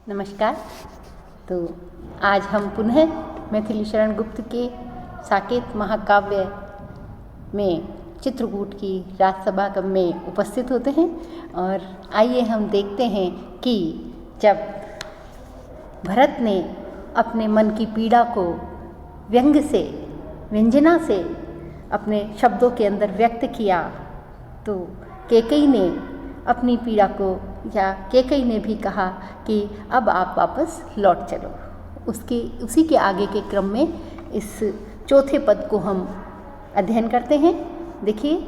नमस्कार। तो आज हम पुनः मैथिली शरण गुप्त के साकेत महाकाव्य में चित्रकूट की राजसभा में उपस्थित होते हैं और आइए हम देखते हैं कि जब भरत ने अपने मन की पीड़ा को व्यंग से व्यंजना से अपने शब्दों के अंदर व्यक्त किया तो कैकेयी ने अपनी पीड़ा को या कैकेयी ने भी कहा कि अब आप वापस लौट चलो। उसी के आगे के क्रम में इस चौथे पद को हम अध्ययन करते हैं। देखिए,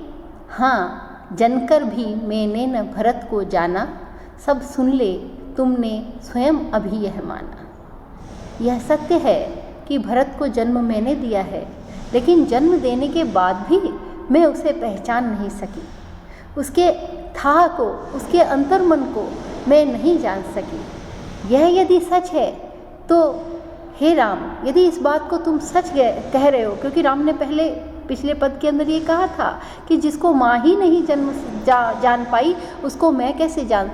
हाँ जनकर भी मैंने न भरत को जाना, सब सुन ले तुमने स्वयं अभी यह माना। यह सत्य है कि भरत को जन्म मैंने दिया है, लेकिन जन्म देने के बाद भी मैं उसे पहचान नहीं सकी। उसके था को, उसके अंतर्मन को मैं नहीं जान सकी। यह यदि सच है तो हे राम, यदि इस बात को तुम सच कह रहे हो, क्योंकि राम ने पिछले पद के अंदर ये कहा था कि जिसको माँ ही नहीं जान पाई उसको मैं कैसे जान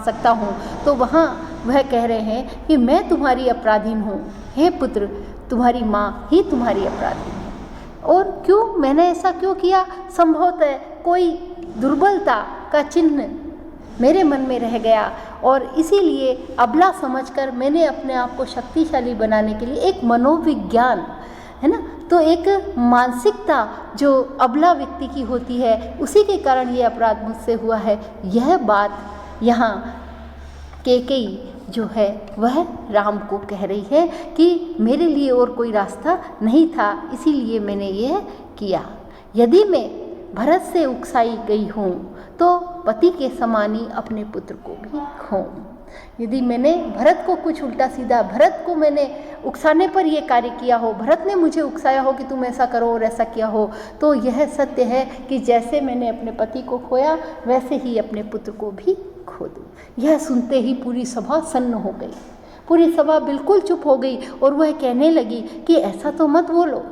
सकता हूँ। तो वहाँ वह कह रहे हैं कि मैं तुम्हारी अपराधीन हूँ, हे पुत्र तुम्हारी माँ ही तुम्हारी अपराधीन है। और क्यों, मैंने ऐसा क्यों किया? संभवतः कोई दुर्बलता का चिन्ह मेरे मन में रह गया और इसीलिए अबला समझकर मैंने अपने आप को शक्तिशाली बनाने के लिए एक मनोविज्ञान है ना, तो एक मानसिकता जो अबला व्यक्ति की होती है, उसी के कारण ये अपराध मुझसे हुआ है। यह बात यहाँ कैकेयी जो है वह राम को कह रही है कि मेरे लिए और कोई रास्ता नहीं था, इसीलिए मैंने यह किया। यदि मैं भरत से उकसाई गई हूँ तो पति के समानी अपने पुत्र को भी खोऊं। यदि मैंने भरत को कुछ उल्टा सीधा, भरत को मैंने उकसाने पर यह कार्य किया हो, भरत ने मुझे उकसाया हो कि तुम ऐसा करो और ऐसा किया हो, तो यह सत्य है कि जैसे मैंने अपने पति को खोया वैसे ही अपने पुत्र को भी खो दूँ। यह सुनते ही पूरी सभा सन्न हो गई, पूरी सभा बिल्कुल चुप हो गई और वह कहने लगी कि ऐसा तो मत बोलो,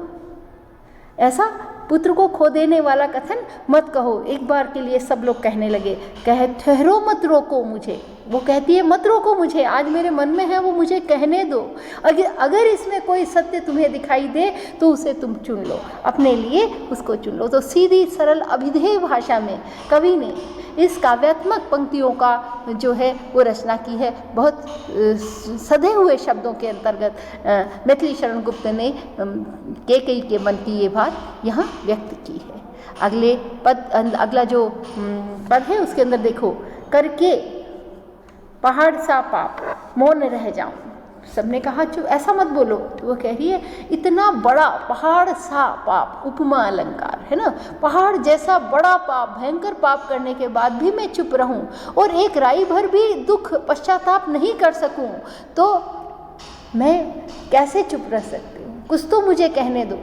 ऐसा पुत्र को खो देने वाला कथन मत कहो। एक बार के लिए सब लोग कहने लगे, ठहरो मत रोको मुझे। वो कहती है मत रोको मुझे, आज मेरे मन में है वो मुझे कहने दो। अगर इसमें कोई सत्य तुम्हें दिखाई दे तो उसे तुम चुन लो, अपने लिए उसको चुन लो। तो सीधी सरल अभिधेय भाषा में कवि ने इस काव्यात्मक पंक्तियों का जो है वो रचना की है। बहुत सधे हुए शब्दों के अंतर्गत मैथिली शरण गुप्त ने कैकेयी के मन की ये बात यहाँ व्यक्त की है। अगला जो पद है उसके अंदर देखो, करके पहाड़ सा पाप मौन रह जाऊं। सबने कहा चुप, ऐसा मत बोलो। तो वो कह रही है इतना बड़ा पहाड़ सा पाप, उपमा अलंकार है ना, पहाड़ जैसा बड़ा पाप, भयंकर पाप करने के बाद भी मैं चुप रहूं और एक राई भर भी दुख पश्चाताप नहीं कर सकूं, तो मैं कैसे चुप रह सकती हूँ? कुछ तो मुझे कहने दो।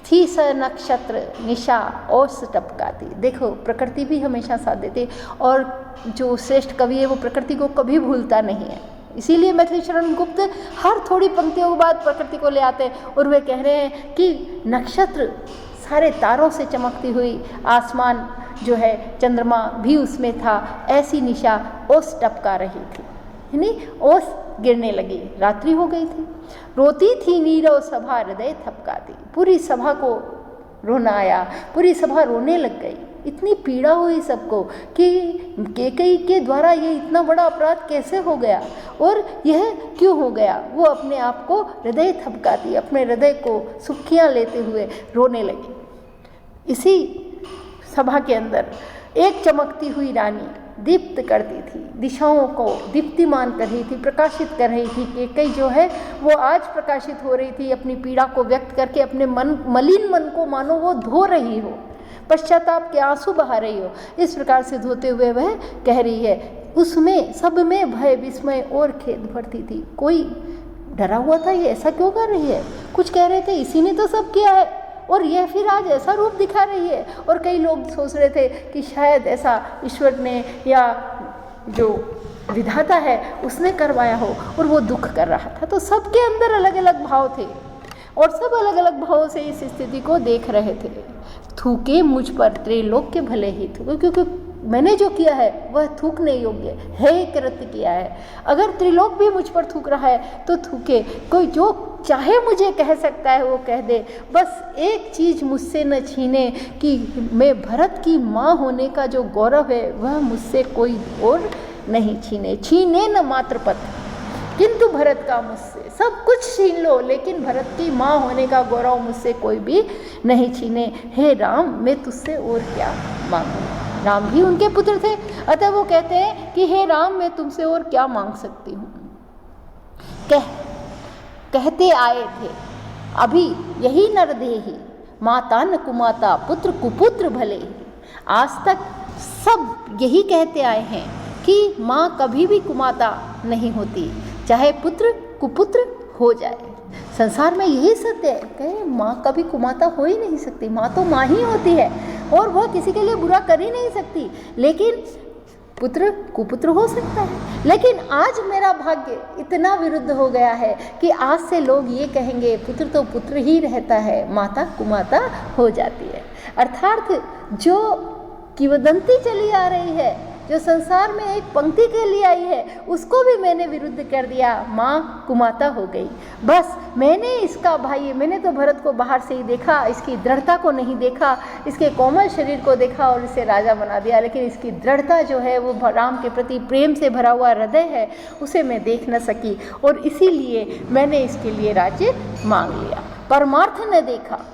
थी स नक्षत्र निशा ओस टपकाती। देखो, प्रकृति भी हमेशा साथ देती और जो श्रेष्ठ कवि है वो प्रकृति को कभी भूलता नहीं है। इसीलिए मैथिली शरण गुप्त हर थोड़ी पंक्तियों के बाद प्रकृति को ले आते हैं और वे कह रहे हैं कि नक्षत्र सारे तारों से चमकती हुई, आसमान जो है चंद्रमा भी उसमें था, ऐसी निशा ओस टपका रही थी, यानी ओस गिरने लगी, रात्रि हो गई थी। रोती थी नीरव सभा हृदय थपकाती। पूरी सभा को रोना आया, पूरी सभा रोने लग गई। इतनी पीड़ा हुई सबको कि कैकेयी के द्वारा ये इतना बड़ा अपराध कैसे हो गया और यह क्यों हो गया। वो अपने आप को हृदय थपकाती, अपने हृदय को सुखियाँ लेते हुए रोने लगी। इसी सभा के अंदर एक चमकती हुई रानी दीप्त करती थी, दिशाओं को दीप्तिमान कर रही थी, प्रकाशित कर रही थी। कैकेयी जो है वो आज प्रकाशित हो रही थी, अपनी पीड़ा को व्यक्त करके अपने मलिन मन को मानो वो धो रही हो, पश्चाताप के आंसू बहा रही हो। इस प्रकार से धोते हुए वह कह रही है, उसमें सब में भय विस्मय और खेद भरती थी। कोई डरा हुआ था, ये ऐसा क्यों कर रही है? कुछ कह रहे थे इसी ने तो सब किया है और यह फिर आज ऐसा रूप दिखा रही है। और कई लोग सोच रहे थे कि शायद ऐसा ईश्वर ने या जो विधाता है उसने करवाया हो और वो दुख कर रहा था। तो सबके अंदर अलग अलग भाव थे और सब अलग अलग भावों से इस स्थिति को देख रहे थे। थूके मुझ पर त्रैलोक के भले ही थूके, क्योंकि मैंने जो किया है वह थूकने योग्य है कृत्य किया है। अगर त्रिलोक भी मुझ पर थूक रहा है तो थूके, कोई जो चाहे मुझे कह सकता है वो कह दे, बस एक चीज़ मुझसे न छीने कि मैं भरत की माँ होने का जो गौरव है वह मुझसे कोई और नहीं छीने न मात्र पथ, किंतु भरत का मुझसे सब कुछ छीन लो, लेकिन भरत की माँ होने का गौरव मुझसे कोई भी नहीं छीने। हे राम, मैं तुझसे और क्या मांगूं। राम भी उनके पुत्र थे, अतः वो कहते हैं कि हे राम, मैं तुमसे और क्या मांग सकती हूँ। कहते आए थे अभी यही नरदेही, माता न कुमाता पुत्र कुपुत्र भले। आज तक सब यही कहते आए हैं कि माँ कभी भी कुमाता नहीं होती, चाहे पुत्र कुपुत्र हो जाए। संसार में यही सत्य है कि माँ कभी कुमाता हो ही नहीं सकती, माँ तो माँ ही होती है और वह किसी के लिए बुरा कर ही नहीं सकती, लेकिन पुत्र कुपुत्र हो सकता है। लेकिन आज मेरा भाग्य इतना विरुद्ध हो गया है कि आज से लोग ये कहेंगे पुत्र तो पुत्र ही रहता है, माता कुमाता हो जाती है। अर्थात जो किंवदंती चली आ रही है, जो संसार में एक पंक्ति के लिए आई है, उसको भी मैंने विरुद्ध कर दिया, माँ कुमाता हो गई। बस मैंने इसका भाई, मैंने तो भरत को बाहर से ही देखा, इसकी दृढ़ता को नहीं देखा, इसके कोमल शरीर को देखा और इसे राजा बना दिया, लेकिन इसकी दृढ़ता जो है वो राम के प्रति प्रेम से भरा हुआ हृदय है, उसे मैं देख न सकी और इसीलिए मैंने इसके लिए राज्य मांग लिया। परमार्थ न देखा,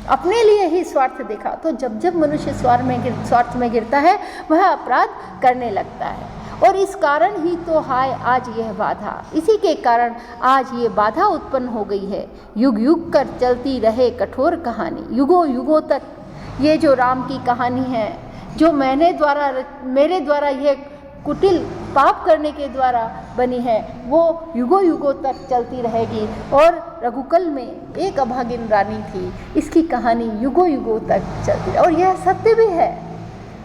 अपने लिए ही स्वार्थ देखा। तो जब जब मनुष्य स्वार्थ में गिरता है वह अपराध करने लगता है, और इस कारण ही तो हाय आज यह बाधा, इसी के कारण आज ये बाधा उत्पन्न हो गई है। युग युग कर चलती रहे कठोर कहानी, युगों युगों तक ये जो राम की कहानी है, जो मेरे द्वारा यह कुटिल पाप करने के द्वारा बनी है, वो युगों युगों तक चलती रहेगी। और रघुकुल में एक अभागिन रानी थी, इसकी कहानी युगों युगों तक चलती रही, और यह सत्य भी है।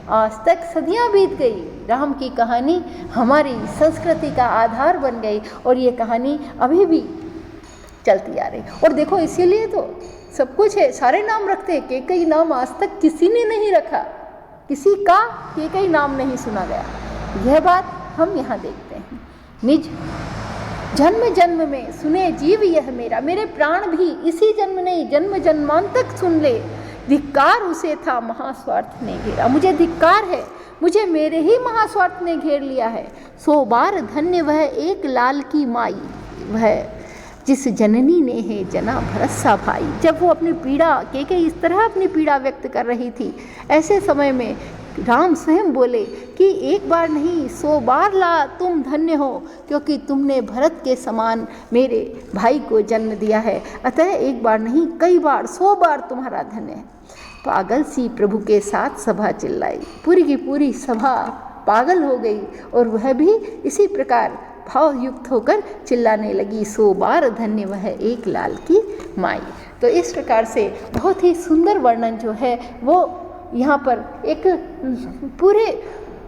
आज तक सदियां बीत गई, राम की कहानी हमारी संस्कृति का आधार बन गई और ये कहानी अभी भी चलती आ रही। और देखो इसीलिए तो सब कुछ है, सारे नाम रखते हैं, केकई नाम आज तक किसी ने नहीं रखा, किसी का केकई नाम नहीं सुना गया। यह बात हम यहाँ देखते हैं। निज जन्म जन्म में सुने जीव यह मेरा, मेरे प्राण भी इसी जन्म नहीं जन्म जन्मांतक सुन ले, धिक्कार उसे था महास्वार्थ ने घेरा। मुझे धिक्कार है, मुझे मेरे ही महास्वार्थ ने घेर लिया है। 100 बार धन्य वह एक लाल की माई, वह जिस जननी ने है जना भरसा भाई। जब वो अपनी पीड़ा के इस तरह अपनी पीड़ा व्यक्त कर रही थी, ऐसे समय में राम स्वयं बोले कि एक बार नहीं 100 बार ला तुम धन्य हो, क्योंकि तुमने भरत के समान मेरे भाई को जन्म दिया है। अतः एक बार नहीं कई बार 100 बार तुम्हारा धन्य है। पागल सी प्रभु के साथ सभा चिल्लाई, पूरी की पूरी सभा पागल हो गई और वह भी इसी प्रकार भाव युक्त होकर चिल्लाने लगी, 100 बार धन्य वह एक लाल की माई। तो इस प्रकार से बहुत ही सुंदर वर्णन जो है वो यहाँ पर एक पूरे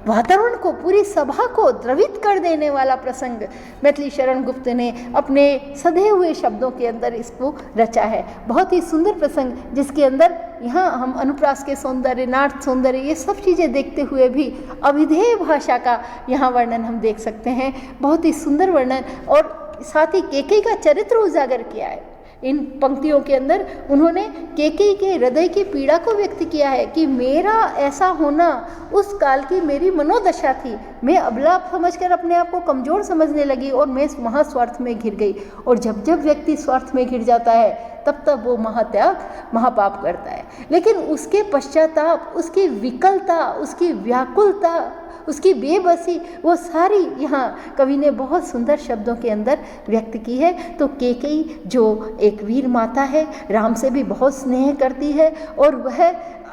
वातावरण को, पूरी सभा को द्रवित कर देने वाला प्रसंग मैथिली शरण गुप्त ने अपने सधे हुए शब्दों के अंदर इसको रचा है। बहुत ही सुंदर प्रसंग, जिसके अंदर यहाँ हम अनुप्रास के सौंदर्य, नाट्य सौंदर्य, ये सब चीज़ें देखते हुए भी अभिधेय भाषा का यहाँ वर्णन हम देख सकते हैं। बहुत ही सुंदर वर्णन, और साथ ही केकई का चरित्र उजागर किया है इन पंक्तियों के अंदर। उन्होंने केकई के हृदय की पीड़ा को व्यक्त किया है कि मेरा ऐसा होना उस काल की मेरी मनोदशा थी। मैं अबला समझकर अपने आप को कमज़ोर समझने लगी और मैं महास्वार्थ में घिर गई। और जब जब व्यक्ति स्वार्थ में घिर जाता है तब तब वो महात्याग, महापाप करता है। लेकिन उसके पश्चाताप, उसकी विकलता, उसकी व्याकुलता, उसकी बेबसी, वो सारी यहाँ कवि ने बहुत सुंदर शब्दों के अंदर व्यक्त की है। तो केकई जो एक वीर माता है, राम से भी बहुत स्नेह करती है, और वह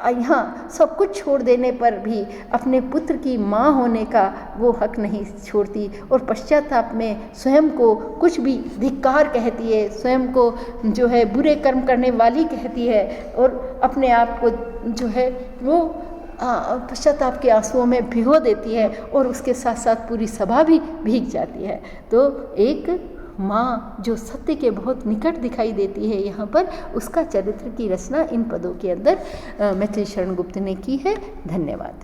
यहाँ सब कुछ छोड़ देने पर भी अपने पुत्र की माँ होने का वो हक नहीं छोड़ती, और पश्चाताप में स्वयं को कुछ भी धिक्कार कहती है, स्वयं को जो है बुरे कर्म करने वाली कहती है, और अपने आप को जो है वो पश्चाताप के आंसुओं में भिगो देती है, और उसके साथ साथ पूरी सभा भी भीग जाती है। तो एक माँ जो सत्य के बहुत निकट दिखाई देती है यहाँ पर, उसका चरित्र की रचना इन पदों के अंदर मैथिली शरण गुप्त ने की है। धन्यवाद।